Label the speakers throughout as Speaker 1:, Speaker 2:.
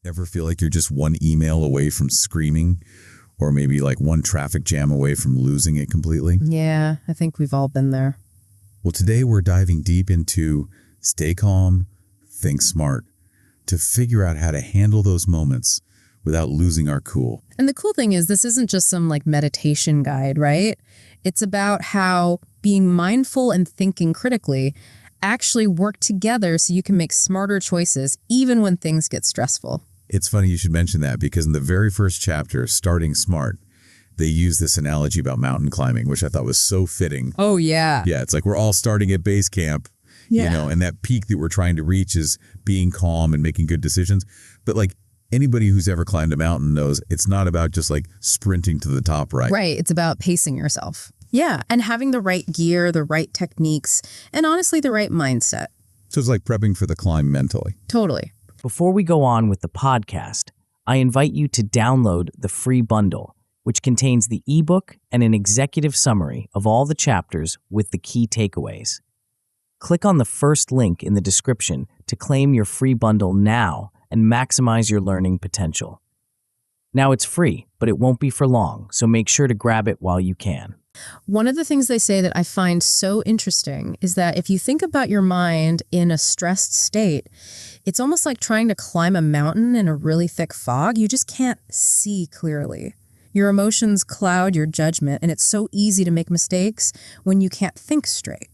Speaker 1: Ever feel like you're just one email away from screaming, or maybe like one traffic jam away from losing it completely?
Speaker 2: Yeah, I think we've all been there.
Speaker 1: Well, today we're diving deep into stay calm, think smart, to figure out how to handle those moments without losing our cool.
Speaker 2: And the cool thing is this isn't just some like meditation guide, right? It's about how being mindful and thinking critically actually work together so you can make smarter choices even when things get stressful.
Speaker 1: It's funny you should mention that, because in the very first chapter, Starting Smart, they use this analogy about mountain climbing, which I thought was so fitting.
Speaker 2: Oh, yeah.
Speaker 1: Yeah, it's like we're all starting at base camp, and that peak that we're trying to reach is being calm and making good decisions. But like anybody who's ever climbed a mountain knows it's not about just like sprinting to the top, right?
Speaker 2: Right. It's about pacing yourself. Yeah. And having the right gear, the right techniques, and honestly, the right mindset.
Speaker 1: So it's like prepping for the climb mentally.
Speaker 2: Totally.
Speaker 3: Before we go on with the podcast, I invite you to download the free bundle, which contains the ebook and an executive summary of all the chapters with the key takeaways. Click on the first link in the description to claim your free bundle now and maximize your learning potential. Now it's free, but it won't be for long, so make sure to grab it while you can.
Speaker 2: One of the things they say that I find so interesting is that if you think about your mind in a stressed state, it's almost like trying to climb a mountain in a really thick fog. You just can't see clearly. Your emotions cloud your judgment, and it's so easy to make mistakes when you can't think straight.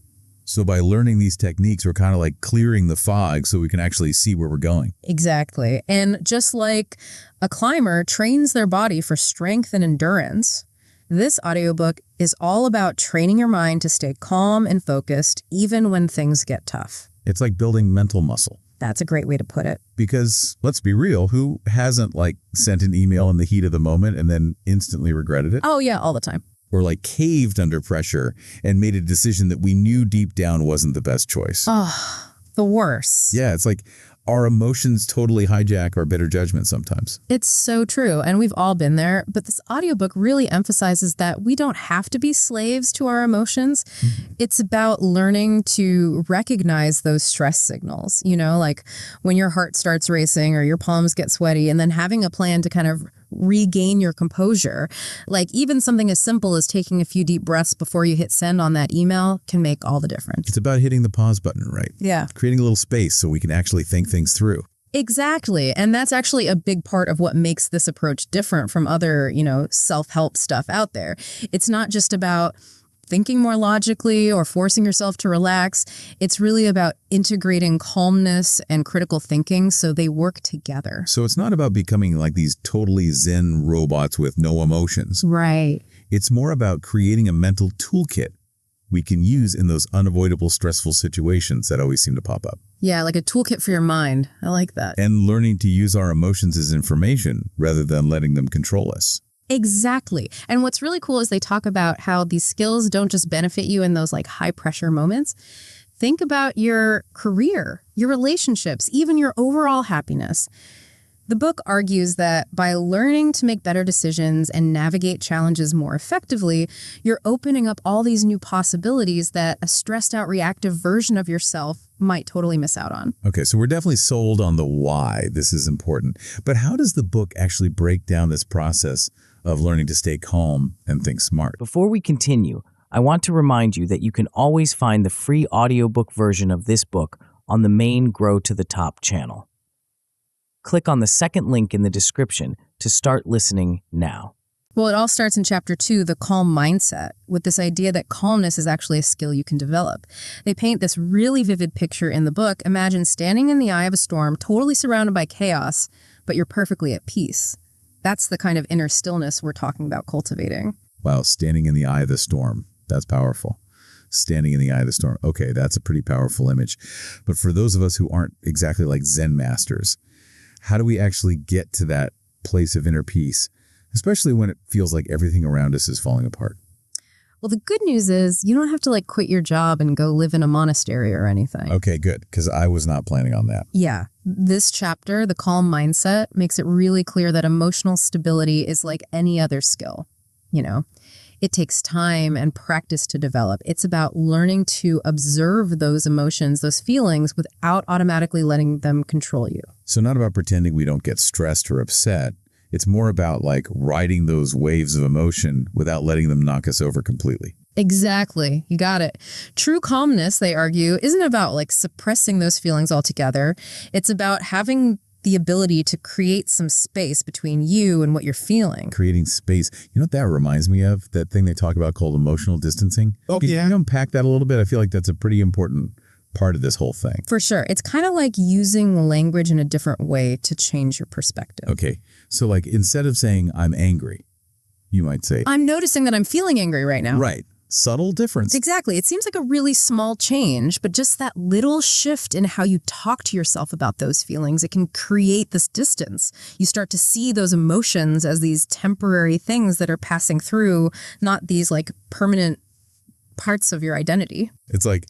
Speaker 1: So by learning these techniques, we're kind of like clearing the fog so we can actually see where we're going.
Speaker 2: Exactly. And just like a climber trains their body for strength and endurance, this audiobook is all about training your mind to stay calm and focused even when things get tough.
Speaker 1: It's like building mental muscle.
Speaker 2: That's a great way to put it.
Speaker 1: Because let's be real, who hasn't like sent an email in the heat of the moment and then instantly regretted it?
Speaker 2: Oh yeah, all the time.
Speaker 1: Or like caved under pressure and made a decision that we knew deep down wasn't the best choice.
Speaker 2: Oh, the worst.
Speaker 1: Yeah, it's like our emotions totally hijack our better judgment sometimes.
Speaker 2: It's so true, and we've all been there, but this audiobook really emphasizes that we don't have to be slaves to our emotions. It's about learning to recognize those stress signals, like when your heart starts racing or your palms get sweaty, and then having a plan to kind of regain your composure. Like even something as simple as taking a few deep breaths before you hit send on that email can make all the difference.
Speaker 1: It's about hitting the pause button, right?
Speaker 2: Yeah.
Speaker 1: Creating a little space so we can actually think things through.
Speaker 2: Exactly. And that's actually a big part of what makes this approach different from other, self-help stuff out there. It's not just about thinking more logically or forcing yourself to relax. It's really about integrating calmness and critical thinking so they work together.
Speaker 1: So it's not about becoming like these totally zen robots with no emotions.
Speaker 2: Right.
Speaker 1: It's more about creating a mental toolkit we can use in those unavoidable stressful situations that always seem to pop up.
Speaker 2: Yeah, like a toolkit for your mind. I like that.
Speaker 1: And learning to use our emotions as information rather than letting them control us.
Speaker 2: Exactly. And what's really cool is they talk about how these skills don't just benefit you in those like high pressure moments. Think about your career, your relationships, even your overall happiness. The book argues that by learning to make better decisions and navigate challenges more effectively, you're opening up all these new possibilities that a stressed out reactive version of yourself might totally miss out on.
Speaker 1: Okay, so we're definitely sold on the why this is important. But how does the book actually break down this process of learning to stay calm and think smart?
Speaker 3: Before we continue, I want to remind you that you can always find the free audiobook version of this book on the main Grow to the Top channel. Click on the second link in the description to start listening now.
Speaker 2: Well, it all starts in chapter 2, the calm mindset, with this idea that calmness is actually a skill you can develop. They paint this really vivid picture in the book. Imagine standing in the eye of a storm, totally surrounded by chaos, but you're perfectly at peace. That's the kind of inner stillness we're talking about cultivating.
Speaker 1: Wow, standing in the eye of the storm. That's powerful. Standing in the eye of the storm. Okay, that's a pretty powerful image. But for those of us who aren't exactly like Zen masters, how do we actually get to that place of inner peace, especially when it feels like everything around us is falling apart?
Speaker 2: Well, the good news is you don't have to quit your job and go live in a monastery or anything.
Speaker 1: Okay, good, because I was not planning on that.
Speaker 2: Yeah. This chapter, the calm mindset, makes it really clear that emotional stability is like any other skill. It takes time and practice to develop. It's about learning to observe those emotions, those feelings, without automatically letting them control you.
Speaker 1: So not about pretending we don't get stressed or upset. It's more about like riding those waves of emotion without letting them knock us over completely.
Speaker 2: Exactly. You got it. True calmness, they argue, isn't about like suppressing those feelings altogether. It's about having the ability to create some space between you and what you're feeling.
Speaker 1: Creating space. You know what that reminds me of? That thing they talk about called emotional distancing.
Speaker 4: Oh,
Speaker 1: Can
Speaker 4: yeah.
Speaker 1: you unpack that a little bit? I feel like that's a pretty important part of this whole thing.
Speaker 2: For sure. It's kind of like using language in a different way to change your perspective.
Speaker 1: Okay. So like instead of saying I'm angry, you might say,
Speaker 2: I'm noticing that I'm feeling angry right now.
Speaker 1: right. Subtle difference.
Speaker 2: Exactly. It seems like a really small change, but just that little shift in how you talk to yourself about those feelings, it can create this distance. You start to see those emotions as these temporary things that are passing through, not these like permanent parts of your identity.
Speaker 1: It's like,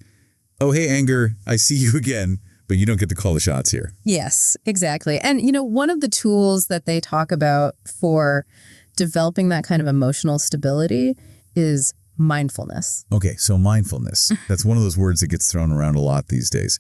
Speaker 1: oh, hey, anger, I see you again, but you don't get to call the shots here.
Speaker 2: Yes, exactly. And, you know, one of the tools that they talk about for developing that kind of emotional stability is mindfulness.
Speaker 1: Okay, so mindfulness. That's one of those words that gets thrown around a lot these days.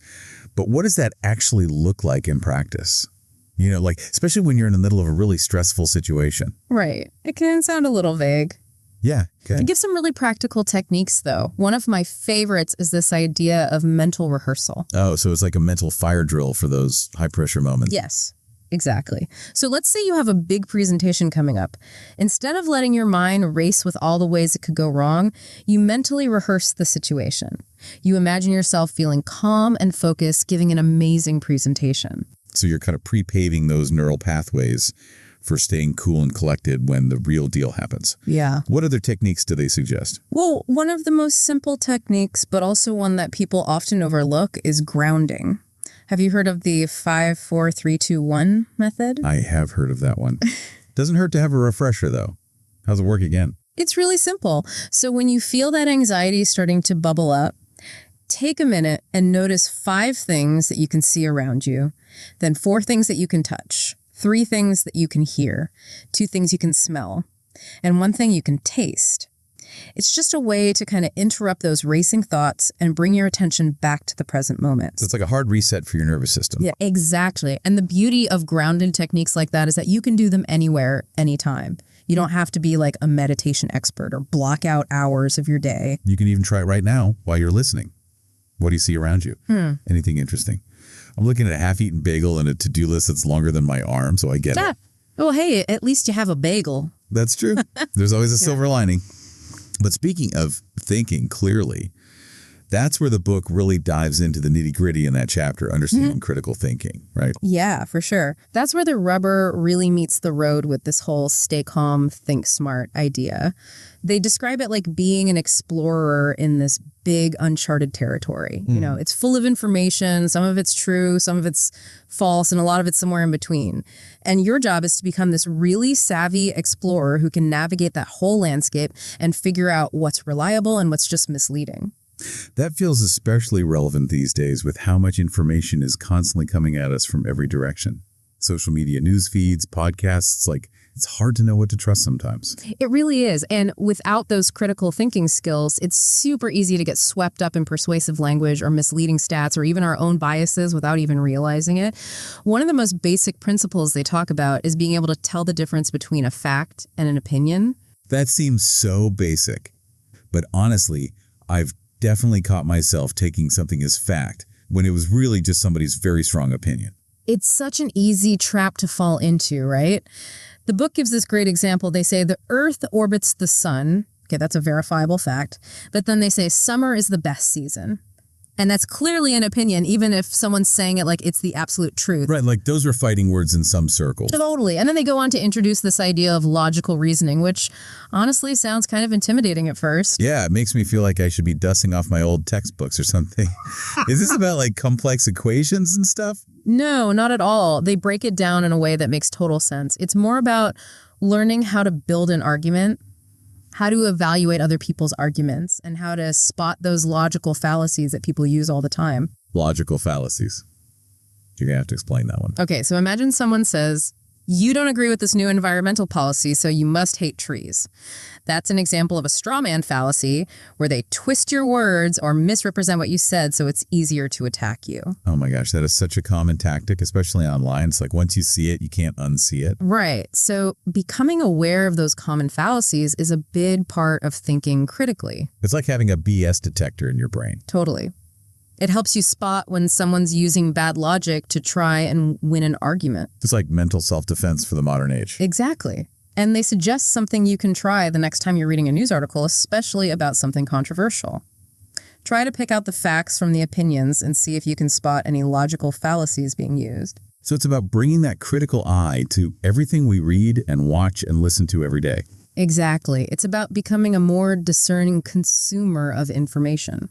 Speaker 1: But what does that actually look like in practice? You know, like, especially when you're in the middle of a really stressful situation.
Speaker 2: Right. It can sound a little vague.
Speaker 1: Yeah, okay.
Speaker 2: To give some really practical techniques, though, one of my favorites is this idea of mental rehearsal.
Speaker 1: Oh, so it's like a mental fire drill for those high-pressure moments.
Speaker 2: Yes, exactly. So let's say you have a big presentation coming up. Instead of letting your mind race with all the ways it could go wrong, you mentally rehearse the situation. You imagine yourself feeling calm and focused, giving an amazing presentation.
Speaker 1: So you're kind of pre-paving those neural pathways for staying cool and collected when the real deal happens.
Speaker 2: Yeah.
Speaker 1: What other techniques do they suggest?
Speaker 2: Well, one of the most simple techniques, but also one that people often overlook, is grounding. Have you heard of the 5, 4, 3, 2, 1 method?
Speaker 1: I have heard of that one. Doesn't hurt to have a refresher, though. How's it work again?
Speaker 2: It's really simple. So when you feel that anxiety starting to bubble up, take a minute and notice 5 things that you can see around you, then 4 things that you can touch, 3 things that you can hear, 2 things you can smell, and 1 thing you can taste. It's just a way to kind of interrupt those racing thoughts and bring your attention back to the present moment.
Speaker 1: So it's like a hard reset for your nervous system.
Speaker 2: Yeah, exactly. And the beauty of grounded techniques like that is that you can do them anywhere, anytime. You don't have to be like a meditation expert or block out hours of your day.
Speaker 1: You can even try it right now while you're listening. What do you see around you? Anything interesting? I'm looking at a half-eaten bagel and a to-do list that's longer than my arm, so I get it.
Speaker 2: Well, hey, at least you have a bagel.
Speaker 1: That's true. There's always a silver lining. But speaking of thinking clearly, that's where the book really dives into the nitty-gritty in that chapter, understanding critical thinking, right?
Speaker 2: Yeah, for sure. That's where the rubber really meets the road with this whole stay calm, think smart idea. They describe it like being an explorer in this big uncharted territory. You know, it's full of information. Some of it's true, some of it's false, and a lot of it's somewhere in between. And your job is to become this really savvy explorer who can navigate that whole landscape and figure out what's reliable and what's just misleading.
Speaker 1: That feels especially relevant these days with how much information is constantly coming at us from every direction. Social media news feeds, podcasts, like it's hard to know what to trust sometimes.
Speaker 2: It really is. And without those critical thinking skills, it's super easy to get swept up in persuasive language or misleading stats or even our own biases without even realizing it. One of the most basic principles they talk about is being able to tell the difference between a fact and an opinion.
Speaker 1: That seems so basic. But honestly, I've definitely caught myself taking something as fact when it was really just somebody's very strong opinion.
Speaker 2: It's such an easy trap to fall into, right? The book gives this great example. They say the Earth orbits the sun. Okay, that's a verifiable fact. But then they say summer is the best season. And that's clearly an opinion, even if someone's saying it like it's the absolute truth.
Speaker 1: Right, like those are fighting words in some circles.
Speaker 2: Totally. And then they go on to introduce this idea of logical reasoning, which honestly sounds kind of intimidating at first.
Speaker 1: Yeah, it makes me feel like I should be dusting off my old textbooks or something. Is this about like complex equations and stuff?
Speaker 2: No, not at all. They break it down in a way that makes total sense. It's more about learning how to build an argument, how to evaluate other people's arguments, and how to spot those logical fallacies that people use all the time.
Speaker 1: Logical fallacies. You're going to have to explain that one.
Speaker 2: Okay, so imagine someone says, You don't agree with this new environmental policy, so you must hate trees. That's an example of a straw man fallacy where they twist your words or misrepresent what you said so it's easier to attack you.
Speaker 1: Oh my gosh, that is such a common tactic, especially online. It's like once you see it, you can't unsee it.
Speaker 2: Right. So becoming aware of those common fallacies is a big part of thinking critically.
Speaker 1: It's like having a BS detector in your brain.
Speaker 2: Totally. It helps you spot when someone's using bad logic to try and win an argument.
Speaker 1: It's like mental self-defense for the modern age.
Speaker 2: Exactly. And they suggest something you can try the next time you're reading a news article, especially about something controversial. Try to pick out the facts from the opinions and see if you can spot any logical fallacies being used.
Speaker 1: So it's about bringing that critical eye to everything we read and watch and listen to every day.
Speaker 2: Exactly. It's about becoming a more discerning consumer of information.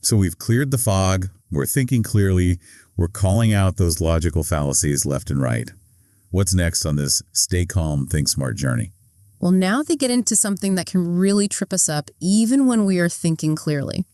Speaker 1: So we've cleared the fog, we're thinking clearly, we're calling out those logical fallacies left and right. What's next on this stay calm, think smart journey?
Speaker 2: Well, now they get into something that can really trip us up even when we are thinking clearly.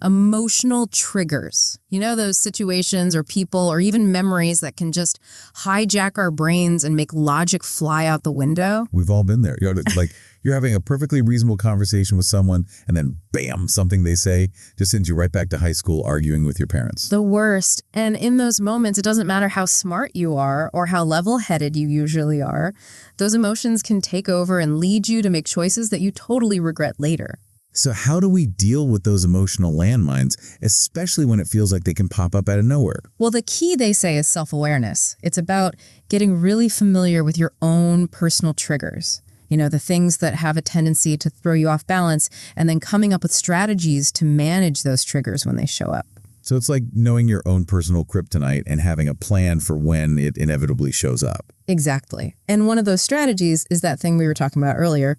Speaker 2: Emotional triggers. You know, those situations or people or even memories that can just hijack our brains and make logic fly out the window.
Speaker 1: We've all been there. You know, like you're having a perfectly reasonable conversation with someone and then bam, something they say just sends you right back to high school arguing with your parents.
Speaker 2: The worst. And in those moments, it doesn't matter how smart you are or how level-headed you usually are. Those emotions can take over and lead you to make choices that you totally regret later.
Speaker 1: So how do we deal with those emotional landmines, especially when it feels like they can pop up out of nowhere?
Speaker 2: Well, the key, they say, is self-awareness. It's about getting really familiar with your own personal triggers. You know, the things that have a tendency to throw you off balance, and then coming up with strategies to manage those triggers when they show up.
Speaker 1: So it's like knowing your own personal kryptonite and having a plan for when it inevitably shows up.
Speaker 2: Exactly. And one of those strategies is that thing we were talking about earlier,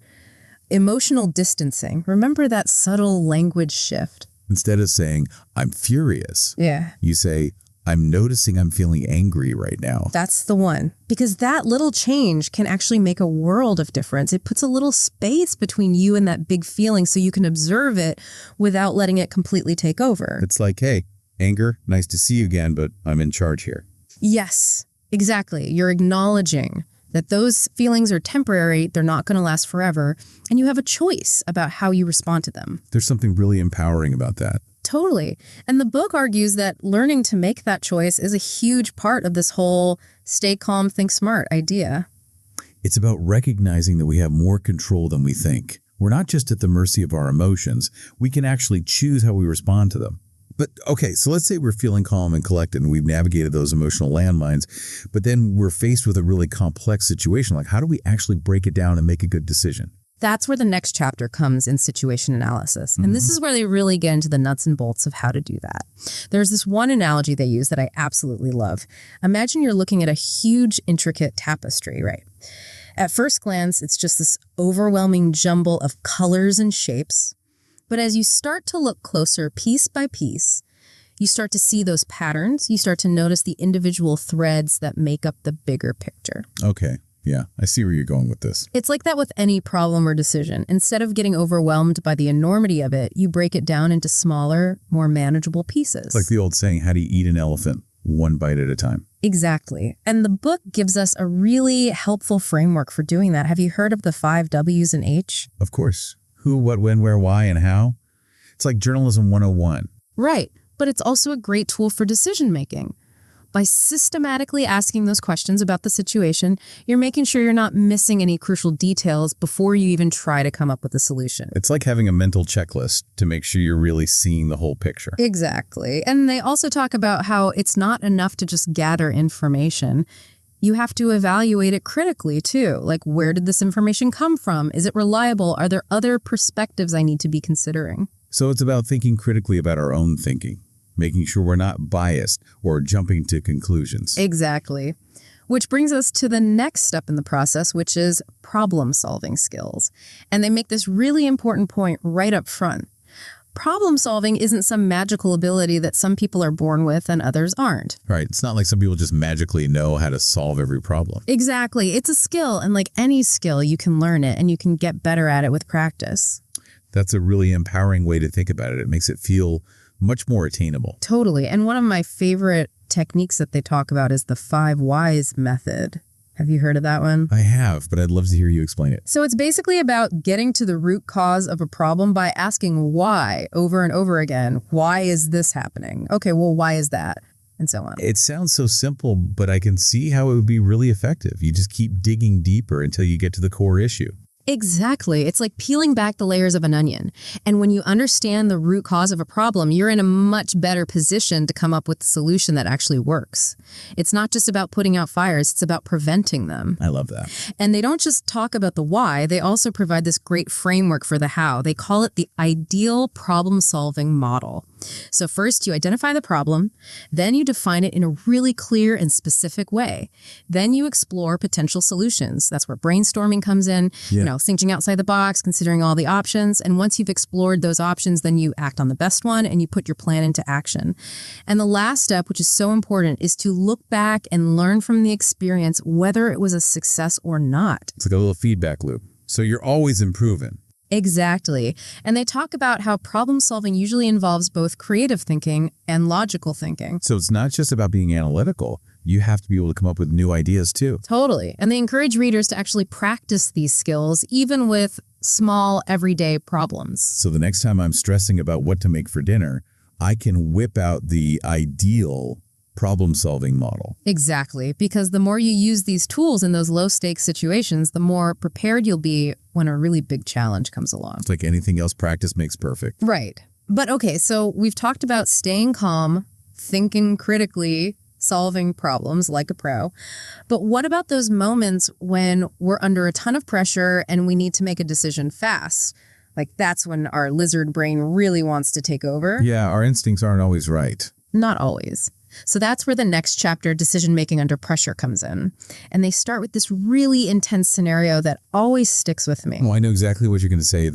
Speaker 2: emotional distancing. Remember that subtle language shift?
Speaker 1: Instead of saying, I'm furious, you say, I'm noticing I'm feeling angry right now.
Speaker 2: That's the one. Because that little change can actually make a world of difference. It puts a little space between you and that big feeling so you can observe it without letting it completely take over.
Speaker 1: It's like, hey, anger, nice to see you again, but I'm in charge here.
Speaker 2: Yes, exactly. You're acknowledging that those feelings are temporary, they're not going to last forever, and you have a choice about how you respond to them.
Speaker 1: There's something really empowering about that.
Speaker 2: Totally. And the book argues that learning to make that choice is a huge part of this whole stay calm, think smart idea.
Speaker 1: It's about recognizing that we have more control than we think. We're not just at the mercy of our emotions. We can actually choose how we respond to them. But okay, so let's say we're feeling calm and collected and we've navigated those emotional landmines, but then we're faced with a really complex situation. Like, how do we actually break it down and make a good decision?
Speaker 2: That's where the next chapter comes in situation analysis. And this is where they really get into the nuts and bolts of how to do that. There's this one analogy they use that I absolutely love. Imagine you're looking at a huge, intricate tapestry, right? At first glance, it's just this overwhelming jumble of colors and shapes. But as you start to look closer, piece by piece, you start to see those patterns. You start to notice the individual threads that make up the bigger picture.
Speaker 1: Okay. Yeah, I see where you're going with this.
Speaker 2: It's like that with any problem or decision. Instead of getting overwhelmed by the enormity of it, you break it down into smaller, more manageable pieces.
Speaker 1: It's like the old saying, how do you eat an elephant? One bite at a time.
Speaker 2: Exactly. And the book gives us a really helpful framework for doing that. Have you heard of the 5 W's and H?
Speaker 1: Of course. Who, what, when, where, why, and how. It's like journalism 101.
Speaker 2: Right. But it's also a great tool for decision making. By systematically asking those questions about the situation, you're making sure you're not missing any crucial details before you even try to come up with a solution.
Speaker 1: It's like having a mental checklist to make sure you're really seeing the whole picture.
Speaker 2: Exactly. And they also talk about how it's not enough to just gather information. You have to evaluate it critically, too. Like, where did this information come from? Is it reliable? Are there other perspectives I need to be considering?
Speaker 1: So it's about thinking critically about our own thinking, making sure we're not biased or jumping to conclusions.
Speaker 2: Exactly. Which brings us to the next step in the process, which is problem-solving skills. And they make this really important point right up front. Problem-solving isn't some magical ability that some people are born with and others aren't.
Speaker 1: Right. It's not like some people just magically know how to solve every problem.
Speaker 2: Exactly. It's a skill, and like any skill, you can learn it and you can get better at it with practice.
Speaker 1: That's a really empowering way to think about it. It makes it feel much more attainable.
Speaker 2: Totally. And one of my favorite techniques that they talk about is the 5 whys method. Have you heard of that one?
Speaker 1: I have, but I'd love to hear you explain it.
Speaker 2: So it's basically about getting to the root cause of a problem by asking why over and over again. Why is this happening? Okay, well, why is that? And so on.
Speaker 1: It sounds so simple, but I can see how it would be really effective. You just keep digging deeper until you get to the core issue.
Speaker 2: Exactly. It's like peeling back the layers of an onion. And when you understand the root cause of a problem, you're in a much better position to come up with the solution that actually works. It's not just about putting out fires, it's about preventing them.
Speaker 1: I love that.
Speaker 2: And they don't just talk about the why, they also provide this great framework for the how. They call it the ideal problem-solving model. So first you identify the problem, then you define it in a really clear and specific way. Then you explore potential solutions. That's where brainstorming comes in, thinking outside the box, considering all the options. And once you've explored those options, then you act on the best one and you put your plan into action. And the last step, which is so important, is to look back and learn from the experience whether it was a success or not.
Speaker 1: It's like a little feedback loop. So you're always improving.
Speaker 2: Exactly. And they talk about how problem solving usually involves both creative thinking and logical thinking.
Speaker 1: So it's not just about being analytical. You have to be able to come up with new ideas too.
Speaker 2: Totally. And they encourage readers to actually practice these skills, even with small, everyday problems.
Speaker 1: So the next time I'm stressing about what to make for dinner, I can whip out the ideal problem-solving model.
Speaker 2: Exactly. Because the more you use these tools in those low-stakes situations, the more prepared you'll be when a really big challenge comes along.
Speaker 1: It's like anything else, practice makes perfect.
Speaker 2: Right. But okay, so we've talked about staying calm, thinking critically, solving problems like a pro. But what about those moments when we're under a ton of pressure and we need to make a decision fast? Like that's when our lizard brain really wants to take over.
Speaker 1: Yeah, our instincts aren't always right.
Speaker 2: Not always. So that's where the next chapter, Decision Making Under Pressure, comes in. And they start with this really intense scenario that always sticks with me.
Speaker 1: Oh, I know exactly what you're going to say.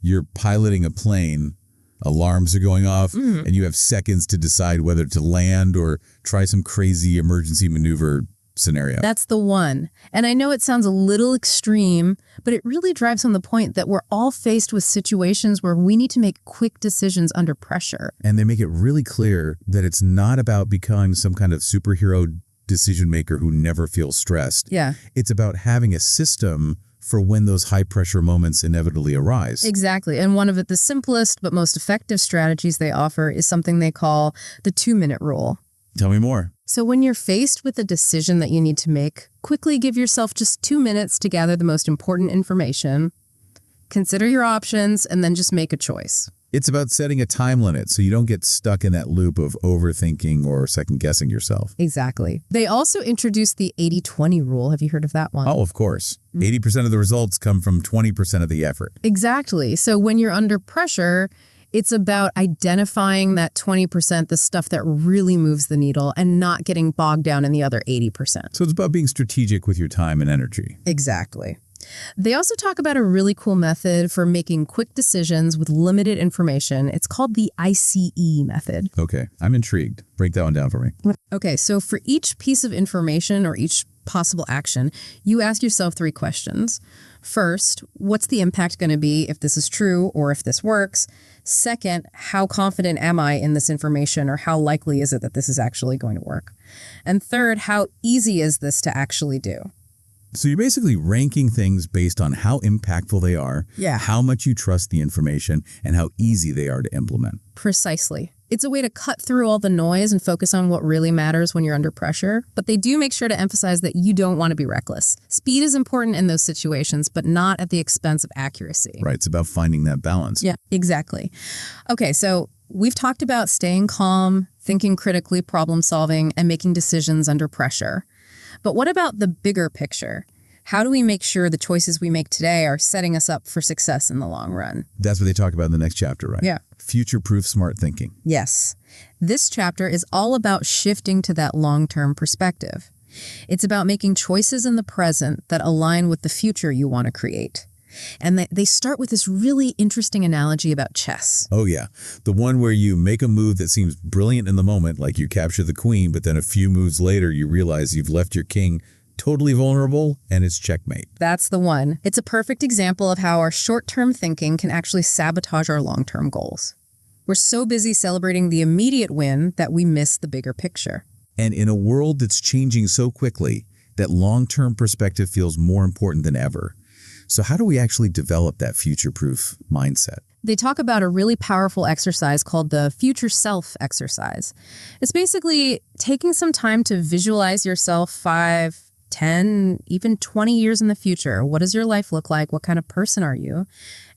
Speaker 1: You're piloting a plane, alarms are going off, and you have seconds to decide whether to land or try some crazy emergency maneuver scenario.
Speaker 2: That's the one. And I know it sounds a little extreme, but it really drives home the point that we're all faced with situations where we need to make quick decisions under pressure.
Speaker 1: And they make it really clear that it's not about becoming some kind of superhero decision maker who never feels stressed.
Speaker 2: Yeah.
Speaker 1: It's about having a system for when those high pressure moments inevitably arise.
Speaker 2: Exactly. And one of the simplest but most effective strategies they offer is something they call the 2-minute rule.
Speaker 1: Tell me more.
Speaker 2: So when you're faced with a decision that you need to make, quickly give yourself just 2 minutes to gather the most important information, consider your options, and then just make a choice.
Speaker 1: It's about setting a time limit so you don't get stuck in that loop of overthinking or second-guessing yourself.
Speaker 2: Exactly. They also introduced the 80-20 rule. Have you heard of that one?
Speaker 1: Oh, of course. 80% of the results come from 20% of the effort.
Speaker 2: Exactly. So when you're under pressure, it's about identifying that 20%, the stuff that really moves the needle, and not getting bogged down in the other 80%.
Speaker 1: So it's about being strategic with your time and energy.
Speaker 2: Exactly. They also talk about a really cool method for making quick decisions with limited information. It's called the ICE method.
Speaker 1: Okay, I'm intrigued. Break that one down for me.
Speaker 2: Okay, so for each piece of information or each possible action, you ask yourself 3 questions. First, what's the impact going to be if this is true or if this works? Second, how confident am I in this information, or how likely is it that this is actually going to work? And third, how easy is this to actually do?
Speaker 1: So you're basically ranking things based on how impactful they are, how much you trust the information, and how easy they are to implement.
Speaker 2: Precisely. It's a way to cut through all the noise and focus on what really matters when you're under pressure, but they do make sure to emphasize that you don't want to be reckless. Speed is important in those situations, but not at the expense of accuracy.
Speaker 1: Right, it's about finding that balance.
Speaker 2: Yeah, exactly. Okay, so we've talked about staying calm, thinking critically, problem solving, and making decisions under pressure. But what about the bigger picture? How do we make sure the choices we make today are setting us up for success in the long run?
Speaker 1: That's what they talk about in the next chapter, right?
Speaker 2: Yeah.
Speaker 1: Future-proof smart thinking.
Speaker 2: Yes. This chapter is all about shifting to that long-term perspective. It's about making choices in the present that align with the future you want to create. And they start with this really interesting analogy about chess.
Speaker 1: Oh, yeah. The one where you make a move that seems brilliant in the moment, like you capture the queen, but then a few moves later, you realize you've left your king totally vulnerable, and it's checkmate.
Speaker 2: That's the one. It's a perfect example of how our short-term thinking can actually sabotage our long-term goals. We're so busy celebrating the immediate win that we miss the bigger picture.
Speaker 1: And in a world that's changing so quickly, That long-term perspective feels more important than ever. So how do we actually develop that future-proof mindset?
Speaker 2: They talk about a really powerful exercise called the future self exercise. It's basically taking some time to visualize yourself 5, 10, even 20 years in the future. What does your life look like? What kind of person are you?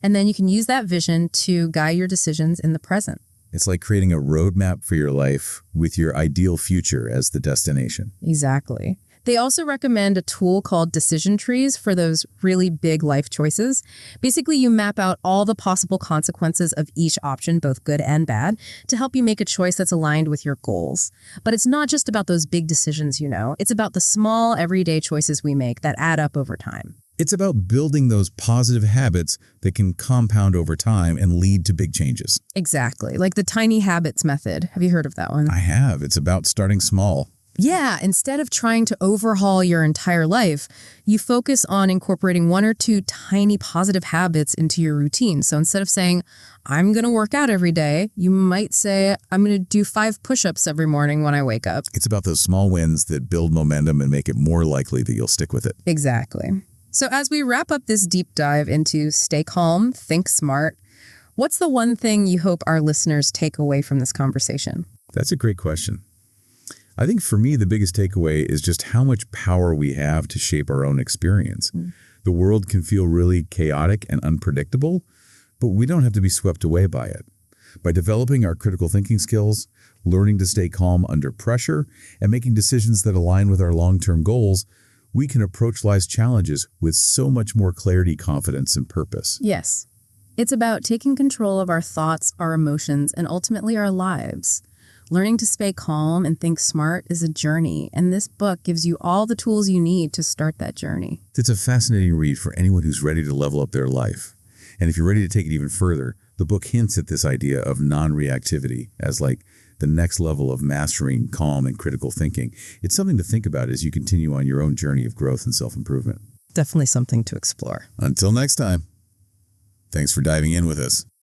Speaker 2: And then you can use that vision to guide your decisions in the present.
Speaker 1: It's like creating a roadmap for your life with your ideal future as the destination.
Speaker 2: Exactly. They also recommend a tool called decision trees for those really big life choices. Basically, you map out all the possible consequences of each option, both good and bad, to help you make a choice that's aligned with your goals. But it's not just about those big decisions, It's about the small, everyday choices we make that add up over time.
Speaker 1: It's about building those positive habits that can compound over time and lead to big changes.
Speaker 2: Exactly. Like the tiny habits method. Have you heard of that one?
Speaker 1: I have. It's about starting small.
Speaker 2: Yeah, instead of trying to overhaul your entire life, you focus on incorporating 1 or 2 tiny positive habits into your routine. So instead of saying, I'm going to work out every day, you might say, I'm going to do 5 push-ups every morning when I wake up.
Speaker 1: It's about those small wins that build momentum and make it more likely that you'll stick with it.
Speaker 2: Exactly. So as we wrap up this deep dive into stay calm, think smart, what's the one thing you hope our listeners take away from this conversation?
Speaker 1: That's a great question. I think for me, the biggest takeaway is just how much power we have to shape our own experience. The world can feel really chaotic and unpredictable, but we don't have to be swept away by it. By developing our critical thinking skills, learning to stay calm under pressure, and making decisions that align with our long-term goals, we can approach life's challenges with so much more clarity, confidence, and purpose.
Speaker 2: Yes. It's about taking control of our thoughts, our emotions, and ultimately our lives. Learning to stay calm and think smart is a journey, and this book gives you all the tools you need to start that journey.
Speaker 1: It's a fascinating read for anyone who's ready to level up their life. And if you're ready to take it even further, the book hints at this idea of non-reactivity as like the next level of mastering calm and critical thinking. It's something to think about as you continue on your own journey of growth and self-improvement.
Speaker 2: Definitely something to explore.
Speaker 1: Until next time, thanks for diving in with us.